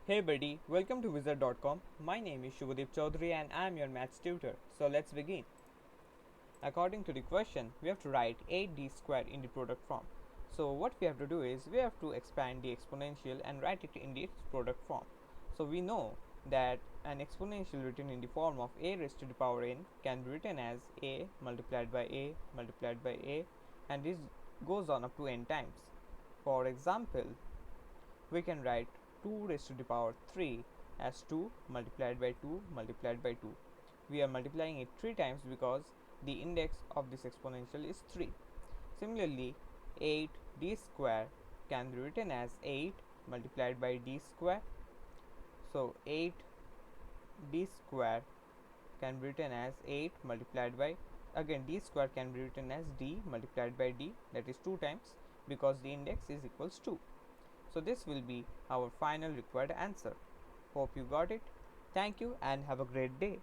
Hey buddy, welcome to Wizard.com. My name is Shubhadeep Chaudhary and I am your maths tutor. So let's begin. According to the question, we have to write 8d squared in the product form. So what we have to do is we have to expand the exponential and write it in its product form. So we know that an exponential written in the form of a raised to the power n can be written as a multiplied by a multiplied by a, and this goes on up to n times. For example, we can write 2 raised to the power 3 as 2 multiplied by 2 multiplied by 2. We are multiplying it 3 times because the index of this exponential is 3. Similarly, 8d square can be written as 8 multiplied by d square. So 8d square can be written as 8 multiplied by, again d square can be written as d multiplied by d, that is 2 times, because the index is equals 2. So this will be our final required answer. Hope you got it. Thank you and have a great day.